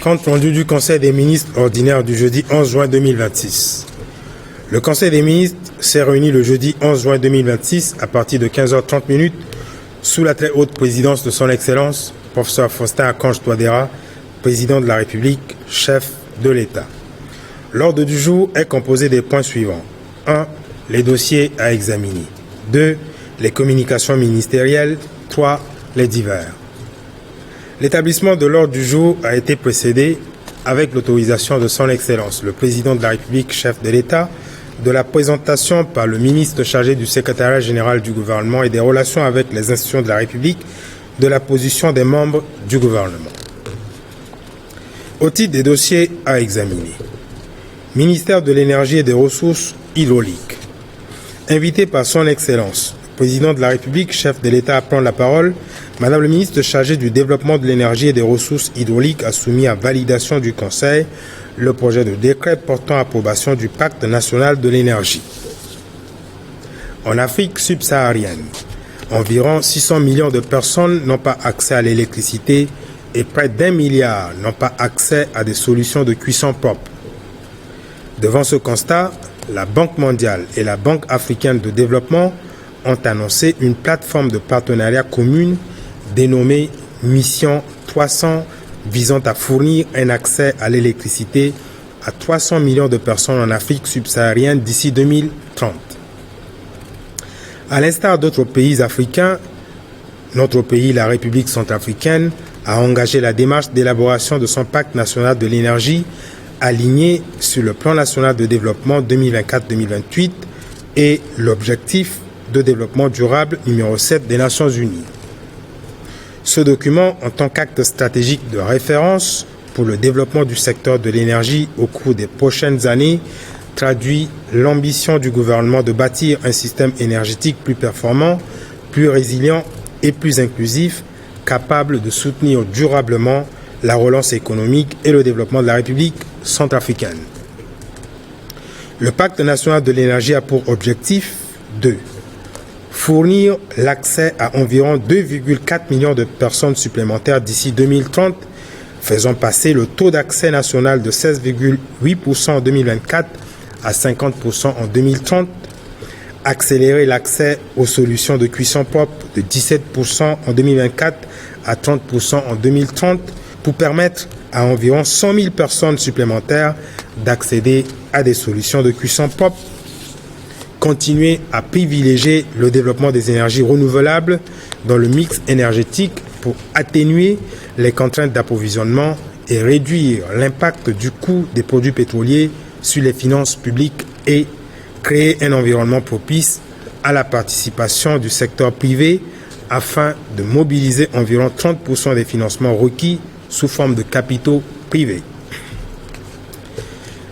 Compte rendu du Conseil des ministres ordinaire du jeudi 11 juin 2026. Le Conseil des ministres s'est réuni le jeudi 11 juin 2026 à partir de 15h30 sous la très haute présidence de son Excellence, professeur Faustin Archange Touadéra, président de la République, chef de l'État. L'ordre du jour est composé des points suivants. 1. Les dossiers à examiner. 2. Les communications ministérielles. 3. Les divers. L'établissement de l'ordre du jour a été précédé, avec l'autorisation de son Excellence, le président de la République, chef de l'État, de la présentation par le ministre chargé du secrétariat général du gouvernement et des relations avec les institutions de la République de la position des membres du gouvernement. Au titre des dossiers à examiner. Ministère de l'Énergie et des Ressources hydrauliques. Invité par son Excellence, le président de la République, chef de l'État à prendre la parole, Madame le ministre chargée du développement de l'énergie et des ressources hydrauliques a soumis à validation du Conseil le projet de décret portant approbation du Pacte national de l'énergie. En Afrique subsaharienne, environ 600 millions de personnes n'ont pas accès à l'électricité et près d'1 milliard n'ont pas accès à des solutions de cuisson propre. Devant ce constat, la Banque mondiale et la Banque africaine de développement ont annoncé une plateforme de partenariat commune dénommée Mission 300 visant à fournir un accès à l'électricité à 300 millions de personnes en Afrique subsaharienne d'ici 2030. À l'instar d'autres pays africains, notre pays, la République centrafricaine, a engagé la démarche d'élaboration de son pacte national de l'énergie aligné sur le plan national de développement 2024-2028 et l'objectif de développement durable numéro 7 des Nations Unies. Ce document, en tant qu'acte stratégique de référence pour le développement du secteur de l'énergie au cours des prochaines années, traduit l'ambition du gouvernement de bâtir un système énergétique plus performant, plus résilient et plus inclusif, capable de soutenir durablement la relance économique et le développement de la République centrafricaine. Le Pacte national de l'énergie a pour objectif de fournir l'accès à environ 2,4 millions de personnes supplémentaires d'ici 2030, faisant passer le taux d'accès national de 16,8% en 2024 à 50% en 2030, accélérer l'accès aux solutions de cuisson propre de 17% en 2024 à 30% en 2030 pour permettre à environ 100 000 personnes supplémentaires d'accéder à des solutions de cuisson propre, continuer à privilégier le développement des énergies renouvelables dans le mix énergétique pour atténuer les contraintes d'approvisionnement et réduire l'impact du coût des produits pétroliers sur les finances publiques et créer un environnement propice à la participation du secteur privé afin de mobiliser environ 30% des financements requis sous forme de capitaux privés.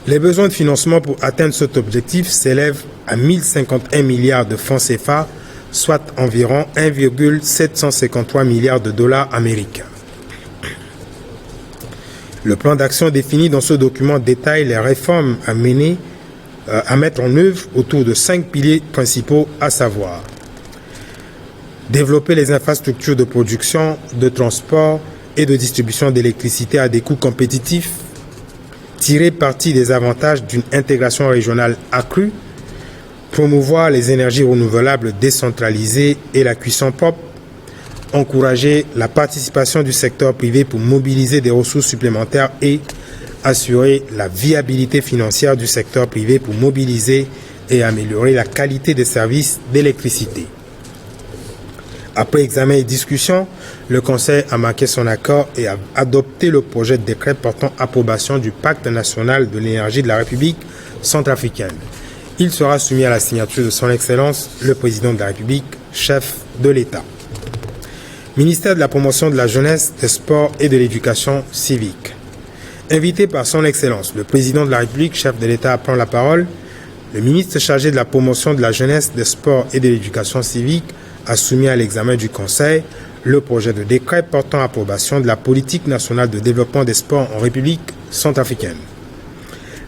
Les besoins de financement pour atteindre cet objectif s'élèvent à 1051 milliards de francs CFA, soit environ 1,753 milliards de dollars américains. Le plan d'action défini dans ce document détaille les réformes à mener, à mettre en œuvre autour de 5 piliers principaux, à savoir développer les infrastructures de production, de transport et de distribution d'électricité à des coûts compétitifs, tirer parti des avantages d'une intégration régionale accrue, promouvoir les énergies renouvelables décentralisées et la cuisson propre, encourager la participation du secteur privé pour mobiliser des ressources supplémentaires et assurer la viabilité financière du secteur privé pour mobiliser et améliorer la qualité des services d'électricité. Après examen et discussion, le Conseil a marqué son accord et a adopté le projet de décret portant approbation du Pacte national de l'énergie de la République centrafricaine. Il sera soumis à la signature de son Excellence, le président de la République, chef de l'État. Ministère de la promotion de la jeunesse, des sports et de l'éducation civique. Invité par son Excellence, le président de la République, chef de l'État, à prendre la parole, le ministre chargé de la promotion de la jeunesse, des sports et de l'éducation civique a soumis à l'examen du Conseil le projet de décret portant approbation de la politique nationale de développement des sports en République centrafricaine.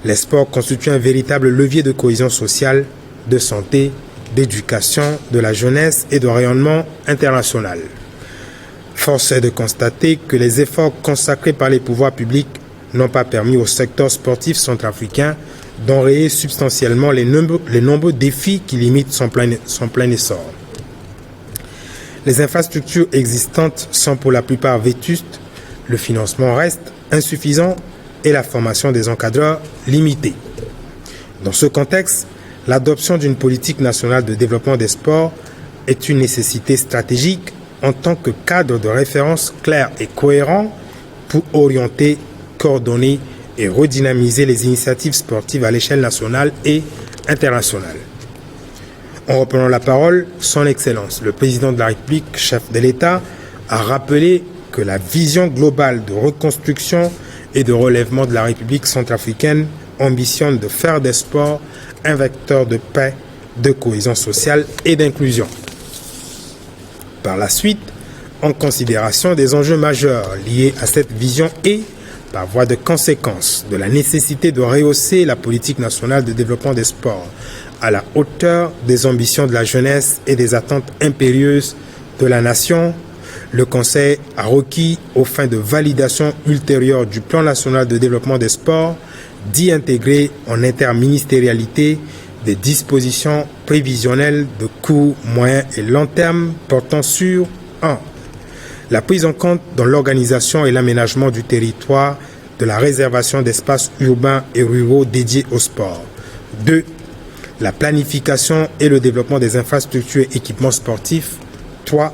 Les sports constituent un véritable levier de cohésion sociale, de santé, d'éducation, de la jeunesse et de rayonnement international. Force est de constater que les efforts consacrés par les pouvoirs publics n'ont pas permis au secteur sportif centrafricain d'enrayer substantiellement les nombreux défis qui limitent son plein essor. Les infrastructures existantes sont pour la plupart vétustes, le financement reste insuffisant et la formation des encadreurs limitée. Dans ce contexte, l'adoption d'une politique nationale de développement des sports est une nécessité stratégique en tant que cadre de référence clair et cohérent pour orienter, coordonner et redynamiser les initiatives sportives à l'échelle nationale et internationale. En reprenant la parole, Son Excellence, le président de la République, chef de l'État, a rappelé que la vision globale de reconstruction et de relèvement de la République centrafricaine ambitionne de faire des sports un vecteur de paix, de cohésion sociale et d'inclusion. Par la suite, en considération des enjeux majeurs liés à cette vision et, par voie de conséquence, de la nécessité de rehausser la politique nationale de développement des sports à la hauteur des ambitions de la jeunesse et des attentes impérieuses de la nation, le Conseil a requis, aux fins de validation ultérieure du plan national de développement des sports, d'y intégrer en interministérialité des dispositions prévisionnelles de court, moyen et long terme portant sur 1. La prise en compte dans l'organisation et l'aménagement du territoire de la réservation d'espaces urbains et ruraux dédiés au sport. 2. La planification et le développement des infrastructures et équipements sportifs. 3.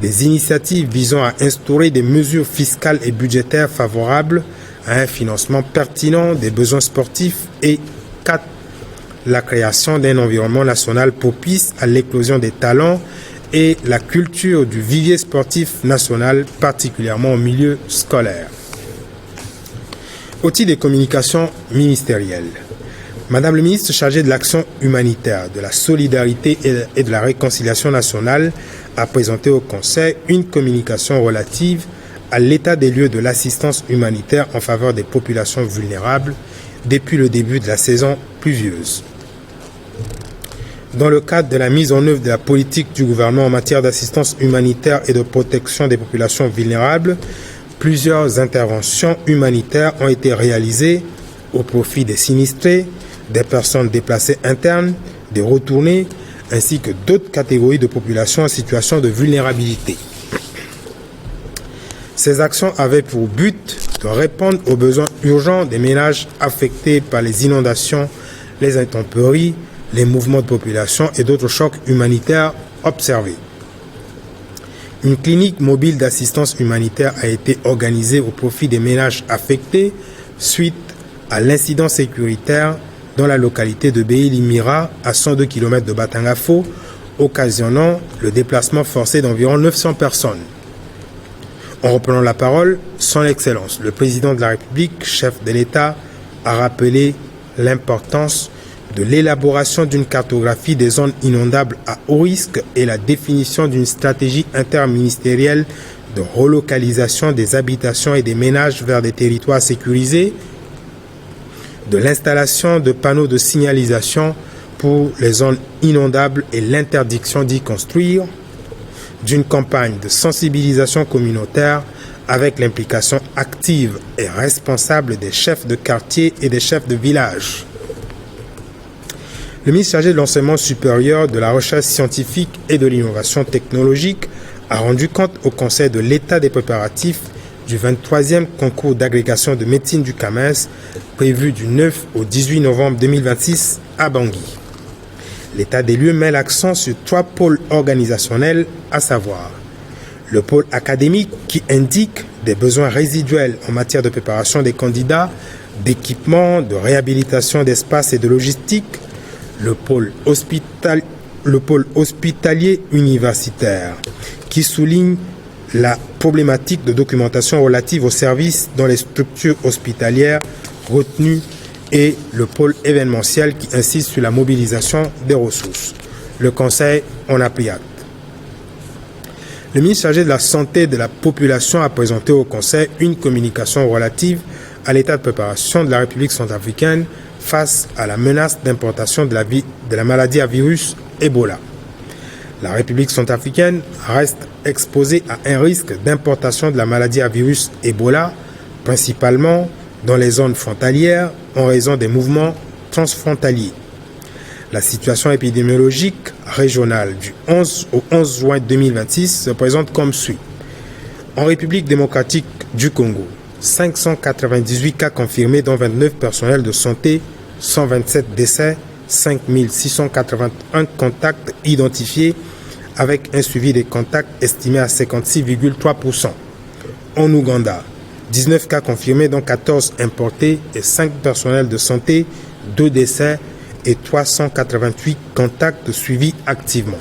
Des initiatives visant à instaurer des mesures fiscales et budgétaires favorables à un financement pertinent des besoins sportifs. Et 4. La création d'un environnement national propice à l'éclosion des talents et la culture du vivier sportif national, particulièrement au milieu scolaire. Au titre des communications ministérielles, Madame le ministre chargée de l'action humanitaire, de la solidarité et de la réconciliation nationale a présenté au Conseil une communication relative à l'état des lieux de l'assistance humanitaire en faveur des populations vulnérables depuis le début de la saison pluvieuse. Dans le cadre de la mise en œuvre de la politique du gouvernement en matière d'assistance humanitaire et de protection des populations vulnérables, plusieurs interventions humanitaires ont été réalisées au profit des sinistrés, des personnes déplacées internes, des retournés, ainsi que d'autres catégories de populations en situation de vulnérabilité. Ces actions avaient pour but de répondre aux besoins urgents des ménages affectés par les inondations, les intempéries, les mouvements de population et d'autres chocs humanitaires observés. Une clinique mobile d'assistance humanitaire a été organisée au profit des ménages affectés suite à l'incident sécuritaire dans la localité de Beyi-Limira, à 102 km de Batangafo, occasionnant le déplacement forcé d'environ 900 personnes. En reprenant la parole, Son Excellence, le président de la République, chef de l'État, a rappelé l'importance de l'élaboration d'une cartographie des zones inondables à haut risque et la définition d'une stratégie interministérielle de relocalisation des habitations et des ménages vers des territoires sécurisés, de l'installation de panneaux de signalisation pour les zones inondables et l'interdiction d'y construire, d'une campagne de sensibilisation communautaire avec l'implication active et responsable des chefs de quartier et des chefs de village. Le ministre chargé de l'enseignement supérieur, de la recherche scientifique et de l'innovation technologique a rendu compte au Conseil de l'état des préparatifs du 23e concours d'agrégation de médecine du CAMES prévu du 9 au 18 novembre 2026 à Bangui. L'état des lieux met l'accent sur 3 pôles organisationnels, à savoir le pôle académique qui indique des besoins résiduels en matière de préparation des candidats, d'équipement, de réhabilitation d'espaces et de logistique, le pôle hospitalier universitaire qui souligne la problématique de documentation relative aux services dans les structures hospitalières retenues et le pôle événementiel qui insiste sur la mobilisation des ressources. Le Conseil en a pris acte. Le ministre chargé de la Santé de la population a présenté au Conseil une communication relative à l'état de préparation de la République centrafricaine face à la menace d'importation de la maladie à virus Ebola. La République centrafricaine reste exposée à un risque d'importation de la maladie à virus Ebola, principalement dans les zones frontalières en raison des mouvements transfrontaliers. La situation épidémiologique régionale du 11 au 11 juin 2026 se présente comme suit. En République démocratique du Congo, 598 cas confirmés dont 29 personnels de santé, 127 décès, 5681 contacts identifiés avec un suivi des contacts estimé à 56,3%. En Ouganda, 19 cas confirmés dont 14 importés et 5 personnels de santé, 2 décès et 388 contacts suivis activement.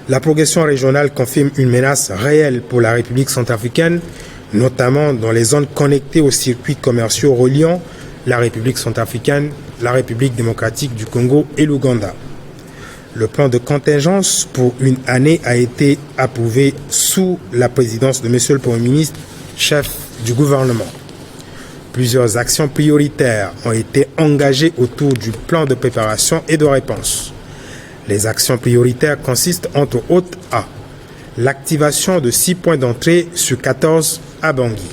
La progression régionale confirme une menace réelle pour la République centrafricaine, notamment dans les zones connectées aux circuits commerciaux reliant la République centrafricaine, la République démocratique du Congo et l'Ouganda. Le plan de contingence pour une année a été approuvé sous la présidence de M. le Premier ministre, chef du gouvernement. Plusieurs actions prioritaires ont été engagées autour du plan de préparation et de réponse. Les actions prioritaires consistent entre autres à l'activation de 6 points d'entrée sur 14 à Bangui,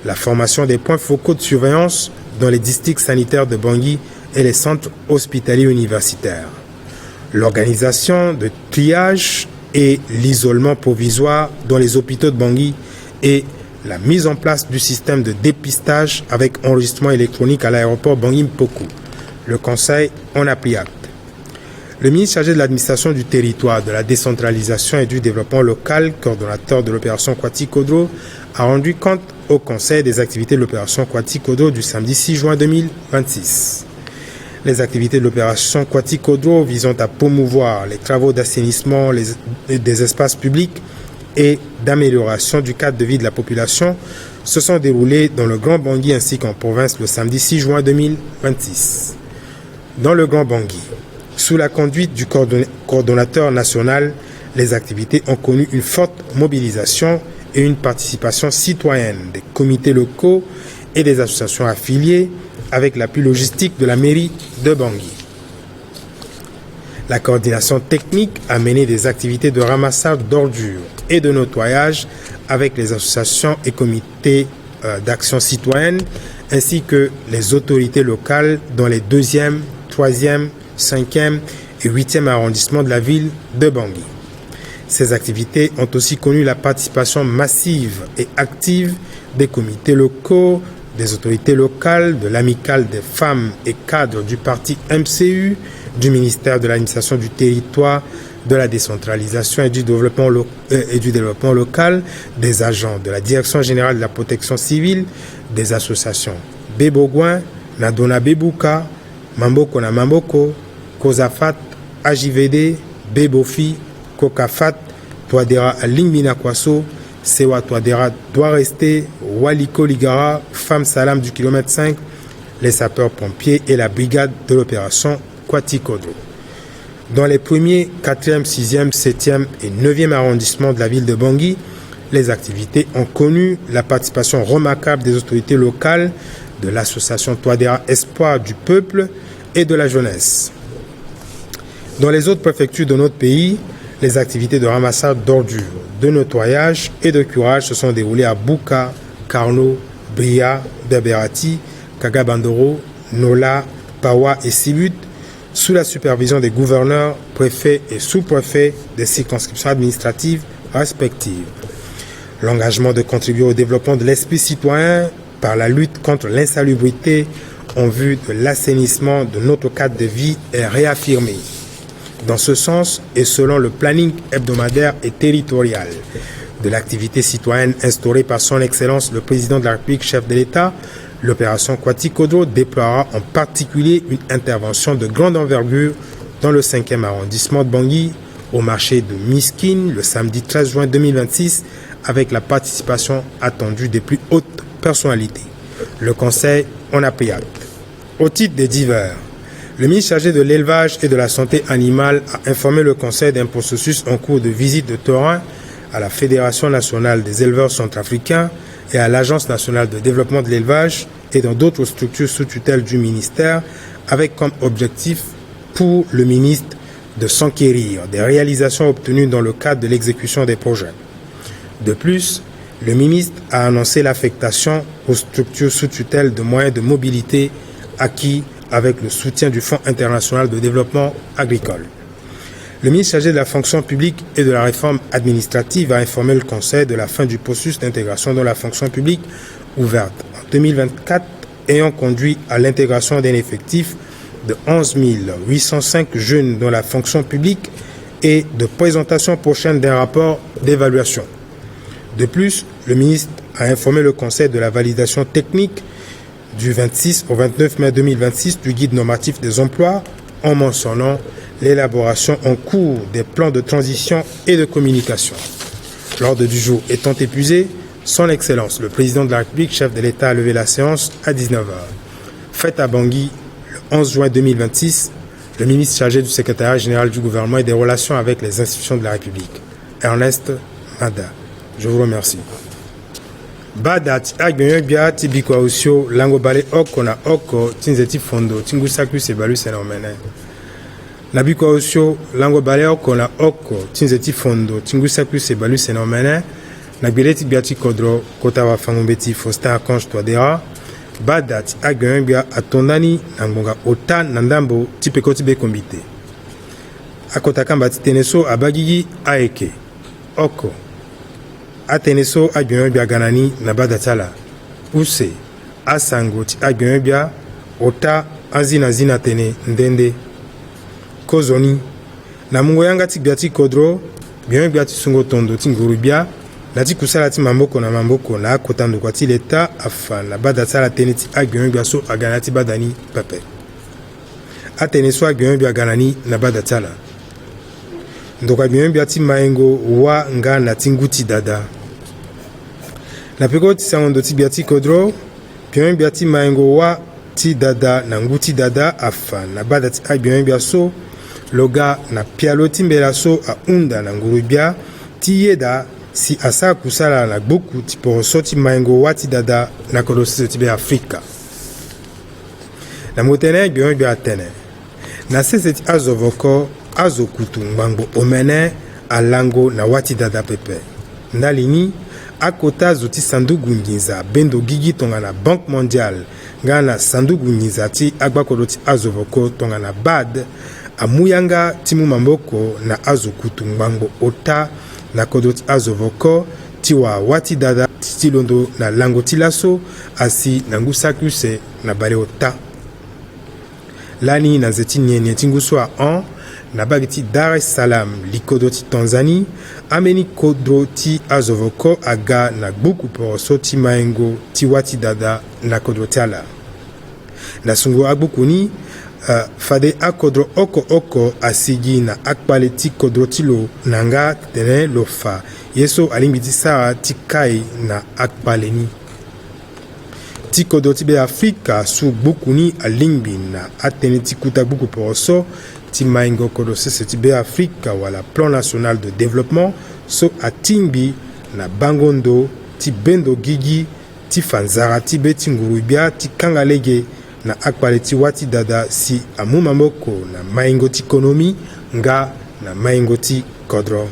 la formation des points focaux de surveillance dans les districts sanitaires de Bangui et les centres hospitaliers universitaires, l'organisation de triage et l'isolement provisoire dans les hôpitaux de Bangui et la mise en place du système de dépistage avec enregistrement électronique à l'aéroport Bangui-Mpoko. Le Conseil en a pris acte. Le ministre chargé de l'administration du territoire, de la décentralisation et du développement local, coordonnateur de l'opération Kwati-Kodro, a rendu compte au Conseil des activités de l'opération Kwati-Kodro du samedi 6 juin 2026. Les activités de l'opération Kwati-Kodro visant à promouvoir les travaux d'assainissement des espaces publics et d'amélioration du cadre de vie de la population se sont déroulées dans le Grand Bangui ainsi qu'en province le samedi 6 juin 2026. Dans le Grand Bangui, sous la conduite du coordonnateur national, les activités ont connu une forte mobilisation et une participation citoyenne des comités locaux et des associations affiliées avec l'appui logistique de la mairie de Bangui. La coordination technique a mené des activités de ramassage d'ordures et de nettoyage avec les associations et comités d'action citoyenne ainsi que les autorités locales dans les 2e, 3e, 5e et 8e arrondissements de la ville de Bangui. Ces activités ont aussi connu la participation massive et active des comités locaux, des autorités locales, de l'amicale des femmes et cadres du parti MCU, du ministère de l'administration du territoire, de la décentralisation et du développement local, des agents de la Direction générale de la protection civile, des associations Bebogouin, Nadona Bebuka, Mamboko na Mamboko, Kozafat, AJVD, Bebofi, Kokafat, Touadera Lingbina Kwaso, Sewa Touadera doit rester, Waliko Ligara, Femme Salam du kilomètre 5, les sapeurs-pompiers et la brigade de l'opération Kwati-Kodro. Dans les premiers 4e, 6e, 7e et 9e arrondissements de la ville de Bangui, les activités ont connu la participation remarquable des autorités locales, de l'association Touadera Espoir du peuple et de la jeunesse. Dans les autres préfectures de notre pays, les activités de ramassage d'ordures, de nettoyage et de curage se sont déroulées à Bouka, Karno, Bria, Derberati, Kagabandoro, Nola, Pawa et Sibut, sous la supervision des gouverneurs, préfets et sous-préfets des circonscriptions administratives respectives. L'engagement de contribuer au développement de l'esprit citoyen par la lutte contre l'insalubrité en vue de l'assainissement de notre cadre de vie est réaffirmé. Dans ce sens, et selon le planning hebdomadaire et territorial de l'activité citoyenne instaurée par son Excellence le Président de la République, chef de l'État, l'opération Kwati-Kodro déploiera en particulier une intervention de grande envergure dans le 5e arrondissement de Bangui, au marché de Miskine, le samedi 13 juin 2026, avec la participation attendue des plus hautes personnalités. Le Conseil en a pris acte. Au titre des divers, le ministre chargé de l'élevage et de la santé animale a informé le Conseil d'un processus en cours de visite de terrain à la Fédération nationale des éleveurs centrafricains et à l'Agence nationale de développement de l'élevage et dans d'autres structures sous tutelle du ministère, avec comme objectif pour le ministre de s'enquérir des réalisations obtenues dans le cadre de l'exécution des projets. De plus, le ministre a annoncé l'affectation aux structures sous tutelle de moyens de mobilité acquis avec le soutien du Fonds international de développement agricole. Le ministre chargé de la fonction publique et de la réforme administrative a informé le Conseil de la fin du processus d'intégration dans la fonction publique ouverte en 2024, ayant conduit à l'intégration d'un effectif de 11 805 jeunes dans la fonction publique et de présentation prochaine d'un rapport d'évaluation. De plus, le ministre a informé le Conseil de la validation technique du 26 au 29 mai 2026 du guide normatif des emplois en mentionnant l'élaboration en cours des plans de transition et de communication. L'ordre du jour étant épuisé, Son Excellence, le Président de la République, chef de l'État, a levé la séance à 19h. Fête à Bangui, le 11 juin 2026, le ministre chargé du secrétariat général du gouvernement et des relations avec les institutions de la République, Ernest Mada. Je vous remercie. Badat agbenyogbia tibikwa usio lango bale oko na oko tinzeti fondo tingusaku sebalu senomene. Nabikwa usio lango bale oko na oko tinzeti fondo tingusaku sebalu senomene. Nagbeleti biati kodro kota wa fangombeti Faustin Archange Touadéra. Badat agbenyogbia atondani nangonga ota nandambo tipekoti be kombite. Akota kambati teneso abagigi aeke. Oko. Ateneso agbenyogbia ganani na badatala. Use. Asango ti agbenyogbia ota azina zina tene ndende. Kozoni. Na mungo yanga ti biati kodro. Gbenyogbia ti sungo tondo ti ngurubia. Nati kusala ti mamboko na mamboko na akotando kwa ti leta afa na badatala tene ti agbenyogbia so aganati badani pepe. Ateneso agbenyogbia ganani na badatala. Ndoka agbenyogbia ti maengo wa nga na ti nguti dada. Na peko ti sangondo ti biati kodro, agbenyogbia ti maengo wa ti dada na nguti dada afa na bada ti agbenyogbia so loga na pialo ti mbela so a unda na ngurubia ti yeda si asa kusala na gboku ti poroso ti maengo wa ti dada na kodosi ti be Afrika. Na motene agbenyogbia atene. Na sese ti azovoko azokutu ngbango omene alango na wati dada pepe. Nalini akota zoti sandugu nginza bendo gigi tonga na Banque Mondiale nga na sandugu nginza ti agbakodo ti azovoko tonga na BAD amuyanga timu mamboko na azokutu ngbango ota na kodo ti azovoko ti wa wati dada ti londo na lango ti laso asi na ngusakuse na bale ota. Lani na zeti nyenye ti ngusua an na bagi ti Dar es Salaam likodo ti Tanzanie ameni kodro ti azovoko aga na gboku poroso ti maengo ti wati dada na kodro ti ala. Na sungo agboku ni fade akodro oko asigi na akpale ti kodro ti lo nanga tene lo fa yeso alingbi ti sara ti kai na akpale ni. Ti kodro ti be Afrika su gboku ni alingbi na atene ti kuta gboku poroso ti maengo kodo sese ti be Afrika wala plan national de développement so atingbi na bangondo ti bendo gigi ti fanzara ti be ti ngurubia ti kangalege na akpale ti wati dada si amuma moko na maengo ti ekonomi nga na maengo ti kodro.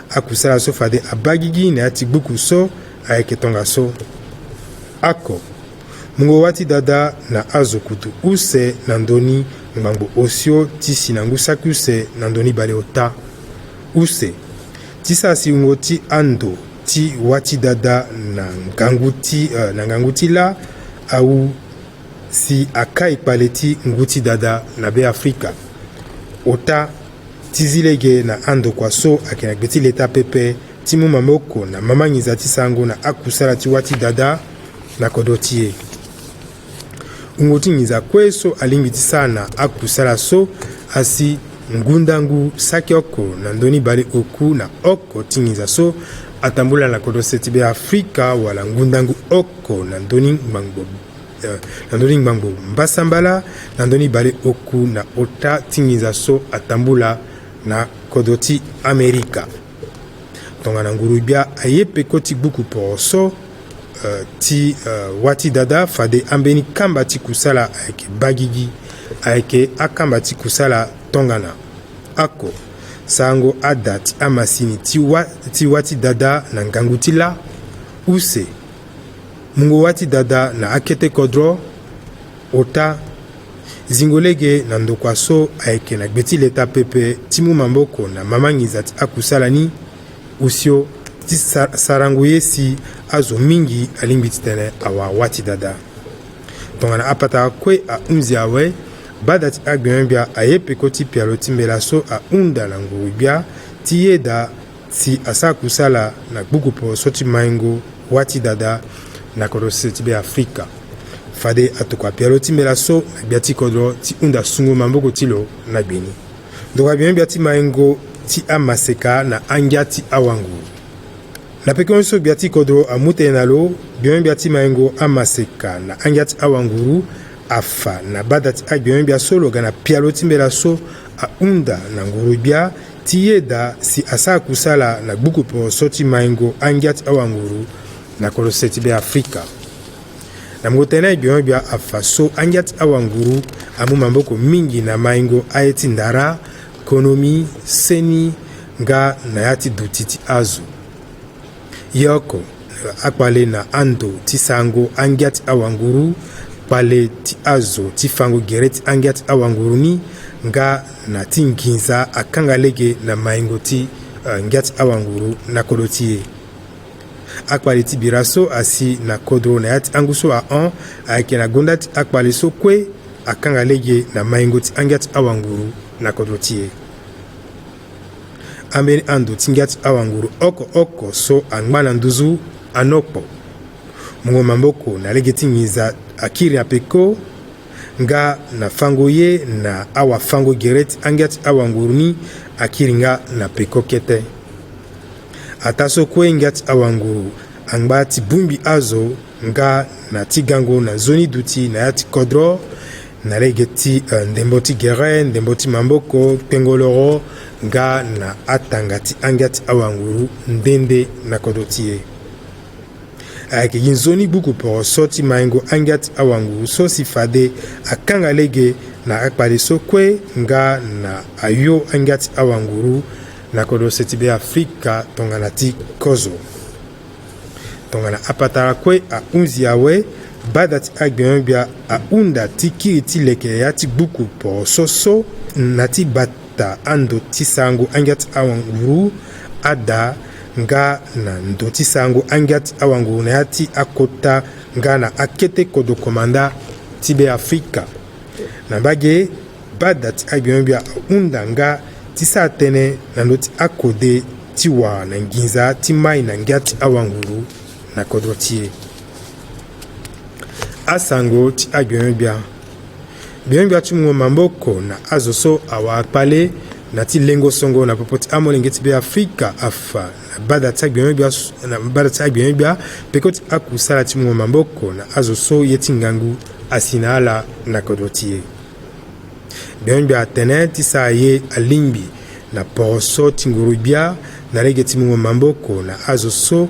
Akusala so fade abagigi na ati gbuku so ayeke tonga so. Ako mungo wati dada na azokutu use na ndoni ngbango osio ti si na ngusakuse na ndoni bale ota. Use ti sasi ungo ti ando ti wati dada na ngangu ti la au si aka ikpale ti nguti dada na be Afrika. Ota ti zilege na ando kwa so ayeke na gbe ti leta pepe ti mu mamoko na mamangiza ti sango na akusala ti wati dada na kodo ti ye. Ungo ti ngiza kue so alingbi ti sara na akusala so asi ngundangu saki oko na ndoni bale oku na oko ti ngiza so atambula na kodo se ti be Afrika wala ngundangu oko na ndoni ngbango mbasambala na ndoni bale oku na ota ti ngiza so atambula na kodo ti Amerika. Tonga na ngurubia aye peko ti gbuku poroso ti wati dada fade ambeni kamba ti kusala ayeke bagigi ayeke akamba ti kusala tongana. Ako sango ada ti amasini ti wati dada na ngangu ti la use mungo wati dada na akete kodro ota zingolege na ndokwa so ayeke na gbeti leta pepe timu mamboko na mamangiza ti akusalani usio ti sarangoye si azo mingi alingbi ti tene awa wati dada tongana apata kue ahunzi awe bada ti agbemen bia aye peko ti pialo ti mbela so ahunda na nguru bia ti ye da si asa kusala na gbuku po so ti maingo wati dada na kodro ti be afrika fade atokua pialo ti mbela so na gbia ti kodro ti hunda sungo mamboko ti lo na gbeni ndoko agbemen bia ti maingo ti amaseka na angia ti awanguru na peko so gbia ti kodro amute na lo gbiemen bia ti maingo amaseka na angia ti awanguru afa na bada ti agbemen bia so lo ga na pialo ti mbela so ahunda na nguru bia ti ye da si asa kusala na gbuku po so ti maingo angia ti awanguru na kodro ti be afrika na mungo tene agbemen bia afa so angia ti awanguru amu mamboko mingi na maingo aye ti ndara konomi seni nga na ya ti duti ti azo yoko akpale na ando ti sango angia ti awanguru kpale ti azo ti fango gere ti angia ti awanguru ni nga na ti nginza akanga lege na maingo ti ngia ti awanguru na kodro ti ye akpale ti bira so asi na kodro na ya ti angu so ahon ayeke na gonda ti akpale so kue akanga lege na maingo ti angia ti awanguru na kodro ti ye ambeni ando ti ngia ti awanguru oko so angba na nduzu anokpo mungo mamboko na lege ti nginza akiri apeko nga na fango ye na awa fango gere ti angia ti awanguru ni akiri nga na peko kete ata so kue ngia ti awanguru angba ti bungbi azo nga na ti gango na zoni duti na ya ti kodro na lege ti ndembo ti gere ndembo ti mamboko pengoloro nga na atanga ti angia ti awanguru ndende na kodro ti ye ayeke gi nzoni gbuku poro so ti maingo angia ti awanguru so si fade akanga lege na akpale so kue nga na ayo angia ti awanguru na kodro ti be afrika tongana ti kozo tongana apatara kue ahunzi awe bada ti agbemen bia ahunda ti kiri ti leke ya ti gbuku poro so na ti bata ando ti sango angia ti awanguru ada nga na ndo ti sango angia ti awanguru na ya ti akota nga na akete kodo komanda ti be afrika na mbage bada ti agbemen bia ahunda nga ti sa atene na ndö ti akode ti wara na nginza ti mai na ngia ti awanguru na kodro ti ye asango ti agbemen bia ti mungo mamboko na azo so awa akpale na ti lengo songo na popo ti amolenge ti be afrika afa na bada ti agbemen bia peko ti akusala ti mungo mamboko na azo so ye ti ngangu asi na ala na kodro ti ye gbiemen bia atene ti sa ye alingbi na poro so ti nguru bia na lege ti mungo mamboko na azo so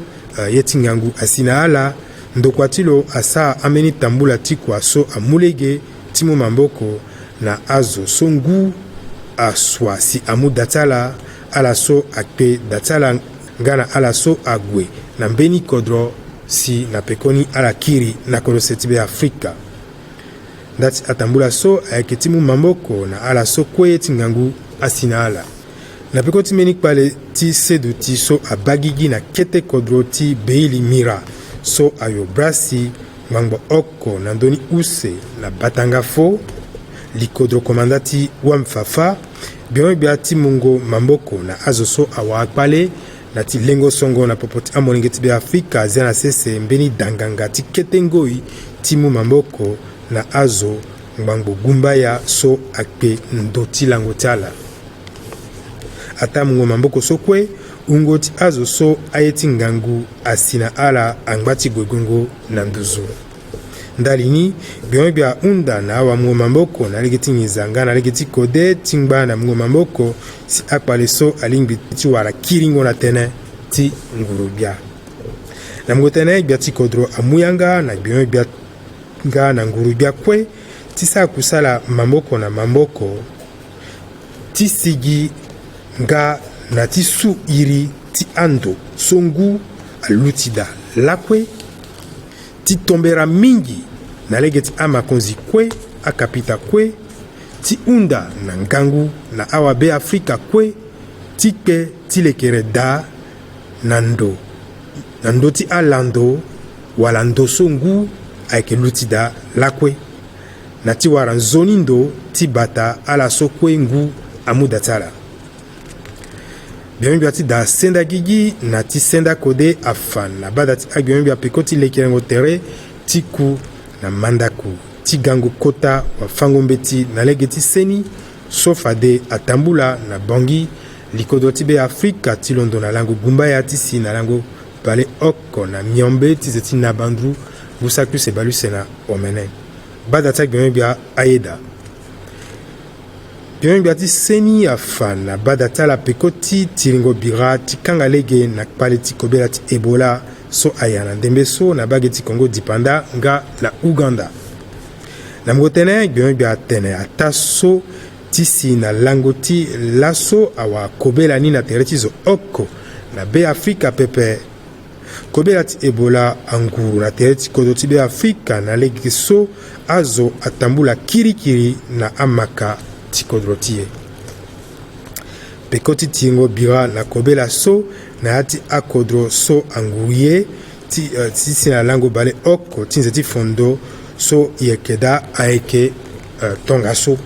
ye ti ngangu asi na ala ndokua ti lo asa ambeni tambula ti kua so amu lege ti mu mamboko na azo so ngu asua si amu datala ala so akpe datala nga na ala so ague na mbeni kodro si na pekoni ala kiri na kodro ti be afrika ndati atambula so ayeke ti mu mamboko na ala so kue ye ti ngangu asi na ala na peko ti mbeni kpale ti sedu ti so abagigi na kete kodro ti beili mira so ayo brasi ngbangbö oko na ndöni use na batanga fo likodro komanda ti wamfafa gbiemen bia ti mungo mamboko na azo so awa akpale na ti lengo songo na popo ti amolenge ti be afrika zia na sese mbeni danganga ti kete ngoi ti mu mamboko na azo ngbangbö gumbaya so akpe ndo ti lango ti ala ata mungo mamboko so kue ungo ti azo so aye ti ngangu asi na ala angba ti gue gongo na nduzu ndali ni gbiemen bia ahunda na awa mungo mamboko na lege ti nginza nga na lege ti kode ti ngba na mungo mamboko si akpale so alingbi ti wara kiringo na tënë ti nguru bia na mungo tënë gbia ti kodro amu yanga na gbiemen bia nga na nguru bia kue ti sa kusala mamboko na mamboko ti sigi nga na ti su iri ti ando so ngu alutida lakwe ti tombera mingi na lege ti amakonzi kwe akapita kwe ti unda na ngangu na awa be Afrika kwe ti kpe ti lekere da na ndo ti alando wala ndoso ngu ayeke lu ti da lakue na ti wara nzoni ndo ti bata ala so kue ngu amuda ti ala biongbi ti da senda gigi na ti senda kode afa na bada ti abiongbi apeko ti lekerengo tere ti ku na mandaku ti gangu kota wafangombe ti na lege ti seni so fade atambula na bongi likodo ti be Afrika ti londo na lango gumbaya ti si na lango bale oko na miombe ti ze ti na bandru busaku se balu se na omene bada ti abiongbi ayeda biongbi ti seni afa na bada ti ala peko ti tiringo bira ti kanga lege na kpale ti kobela ti Ebola so aya na ndembe so na bage ti Congo dipanda nga la Uganda na mgo tene biongbi atene ata so ti si na lango ti laso awa kobela ni na tere ti zo oko na be Afrika pepe kobela ti Ebola anguru na tere ti kodo ti be Afrika na lege so azo atambula kirikiri na amaka ti kodro ti ye peko ti tiringo bira na kobela so na ya ti akodro so anguru ye ti si na lango bale oko ti nze ti fondo so yeke da ayeke tonga so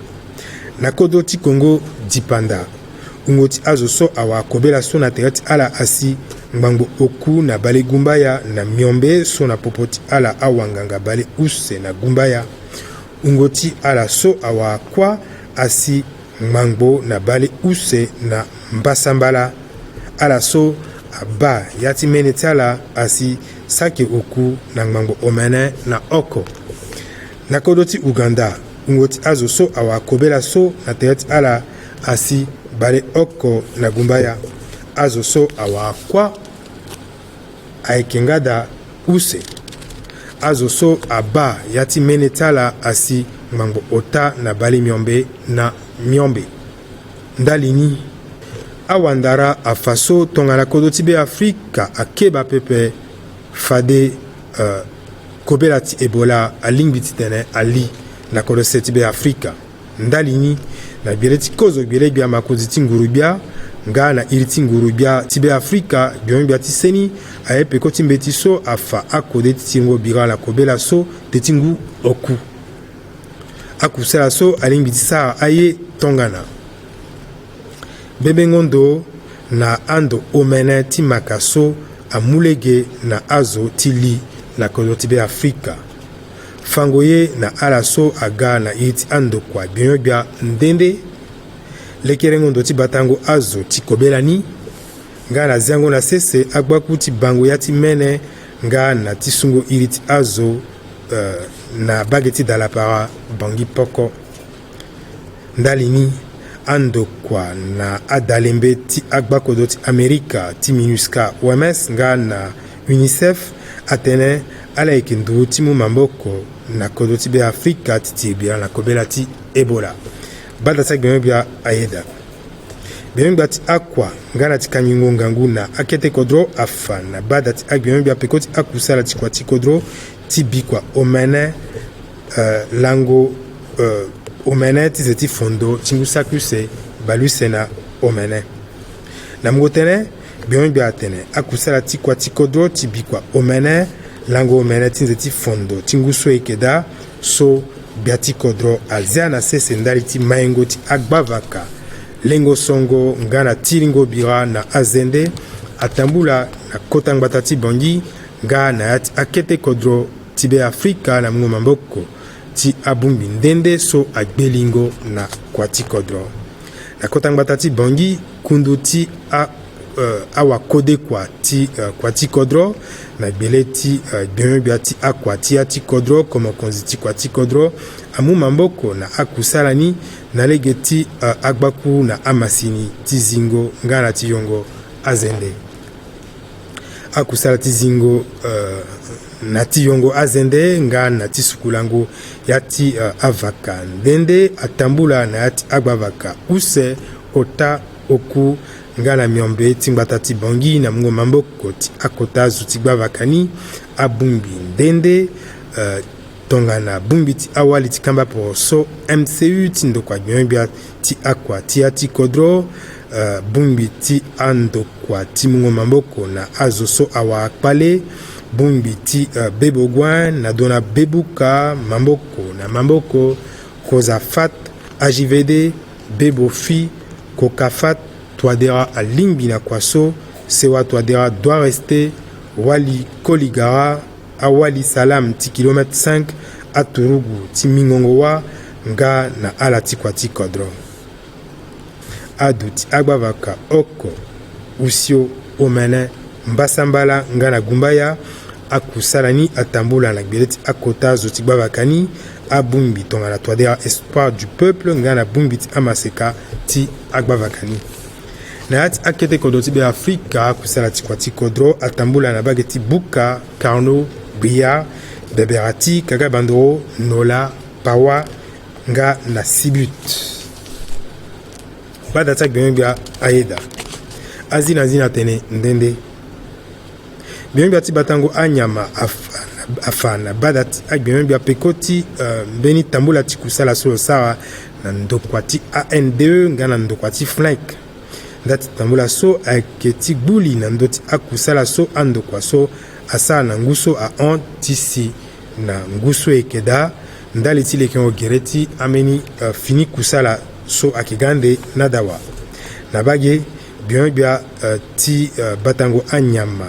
na kodro ti Congo dipanda ungo ti azo so awa kobela so na tere ti ala asi ngbango oku na bale gumbaya na miombe so na popo ti ala awanganga bale use na gumbaya ungo ti ala so awa kwa asi ngbango na bale use na mbasambala ala so aba ya ti mene ti ala asi sake oku na ngbango omene na oko na kodo ti Uganda ungo ti azo so awa kobela so na tere ti ala asi bale oko na gumbaya azo so awa kwa ayeke ngada use azo so aba ya ti mene ti ala asi ngbango ota na bale miombe na miombe ndalini awandara afa so tongana kodo ti be Afrika akeba pepe fade kobela ti Ebola alingbi ti tene ali na kodo se ti be Afrika ndalini na gbere ti kozo gbere gbia makonzi ti nguru gbia nga na iri ti nguru gbia ti be Afrika biongbi ti seni aye peko ti mbe ti so afa akode ti tiringo bira na kobela so te ti ngu oku akusala so alingbi ti sara aye tongana bebe ngondo na ando omene ti maka so amulege na azo ti li na kodo ti be Afrika fango ye na ala so aga na iri ti ando kua biongbi ndende lekere ngondo ti batango azo ti kobela ni nga na ziango na sese agbaku ti bango ya ti mene nga na ti sungo iri ti azo na bage ti dalapara bangi poko ndalini ando kua na adalembe ti agbakodo ti Amerika ti MINUSCA OMS nga na UNICEF atene ala yeke nduru ti mu mamboko na kodo ti be Afrika ti tibia na kobela ti Ebola bada ti agbiongbi ayeda biongbi ti akua nga na ti kamingo ngangu na akete kodro afa na bada ti agbiongbi apeko ti akusala ti kua ti kodro ti bi kua omene lango omene ti ze ti fondo ti ngu saku se balu se na omene na mungo tene biongbi atene akusala ti kua ti kodro ti bi kua omene lango omene ti nze ti fondo ti ngu so yeke da so bia ti kodro azia na sese ndali ti mayengo ti agbavaka lengo songo nga na tiringo bira na azende atambula na kota ngbata ti bongi nga na ya ti akete kodro ti be Afrika na mungo mamboko ti abungbi ndende so agbelingo na kua ti kodro na kota ngbata ti bongi kundu ti awa kode kua ti kodro na gbele ti biongbi ti akua ti ya ti kodro komokonzi ti kua ti kodro amu mamboko na akusala ni na lege ti agbaku na amasini ti zingo nga na ti yongo azende akusala ti zingo na ti yongo azende nga na ti sukulango ya ti avaka ndende atambula na ya ti agbavaka use ota oku ngana miombe tingbata ti bongi na mungo mamboko ti akota zutigba vakani abumbi ndende tongana bumbi ti awali ti kamba poroso MCU ti ndokwa gyombia ti akwa ti ati kodro bumbi ti andokwa ti mungo mamboko na azoso awa akpale bumbi ti bebogwan na dona bebuka mamboko na mamboko kozafat AJVD bebofi kokafat Twadera à Limbina Kwaso, Sewa Twadera doit rester, Wali Koligara, Awali Salam, ti kilomètre 5, à Turugu, ti Mingongowa, Nga na Alati Kwati Kodro. Adu ti Agbavaka, Oko, Usio, Omene, Mbasambala, Nga na Gumbaya, Akusalani, Atambula, na Gbeleti, Akota, Zotigbavakani, Abumbi, Tonga la Twadera, Espoir du Peuple, Nga na Bumbi, ti Amaseka, ti Agbavakani. Na ati akete kodoti be Afrika kusala tikwati kodro atambula na bageti buka karno bria beberati kaga bandro nola pawa nga na sibut bada tak bia aida azina zina tene ndende bia ti batango anyama afana bada ak bia pekoti beni tambula ti kusala solo sawa na ndokwati AN2 nga na ndokwati flank ndati tambula so aketi gbuli na ndoti akusala so ando kwa so asa na nguso a on tisi na nguso ekeda ndali ti leke ogereti ameni fini kusala so akigande nadawa na bage bia ti batango anyama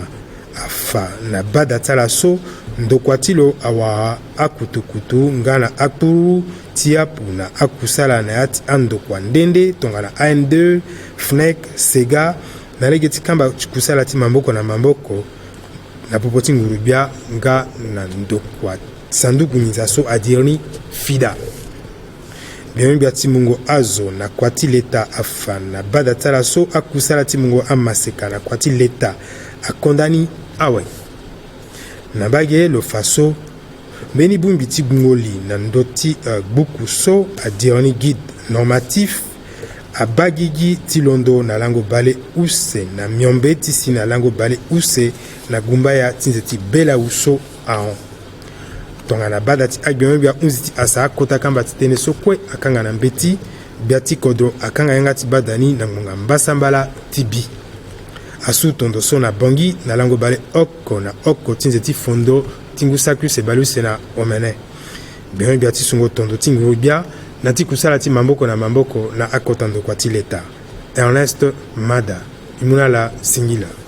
afa na bada tala so ndokwatilo awa akutukutu ngana akpuru tiapu na akusala na yati andokwa ndende tonga na AN2 FNEC Sega na legeti kamba kusala ti mamboko na mamboko na popoti ngurubia nga na ndokwa sanduku niza so adirni fida bia ti mungo azo na kwati leta afa na bada tala so akusala ti mungo amaseka na kwati leta akondani awe na bage lo faso beni bumbi ti ngoli na ndoti buku so adirni guide normatif abagigi ti londo na lango bale use na miombe ti si na lango bale use na gumbaya ti nzeti bela uso aon tonga na bada ti agbiome bia unzi ti asa akota kamba ti tene so kue akanga na mbeti bia ti kodro akanga yanga ti badani na ngonga mbasambala ti bi asu tondo so na bongi na lango bale oko na oko ti nzeti fondo tingu sakrus e balu se na omene biome bia ti sungo tondo tingu bia na ti kusala ti mamboko na mamboko na akota ndokwa ti leta Ernest Mada imuna la singila